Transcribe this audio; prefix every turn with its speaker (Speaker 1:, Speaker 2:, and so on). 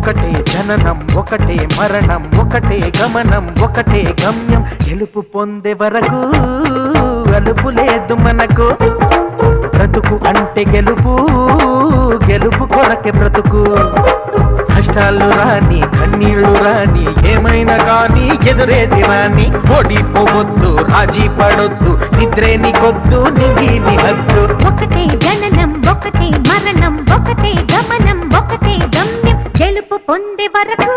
Speaker 1: ఒకటే జననం ఒకటే మరణం ఒకటే గమనం ఒకటే గమ్యం గెలుపు పొందే వరకు అలుపు లేదు మనకు బ్రతుకు అంటే గెలుపు గెలుపు కొరకే బ్రతుకు కష్టాలు రాని కన్నీళ్లు రాని ఏమైనా కానీ ఎదురేది రాని ఓడిపోవద్దు రాజీ పడొద్దు నిద్రే నీకొద్దు నింగి హద్దు
Speaker 2: ఒకటే జననం ఒకటే మరణం ఒకటే గమనం ఒకటే గమ్యం గెలుపు పొందే వరకు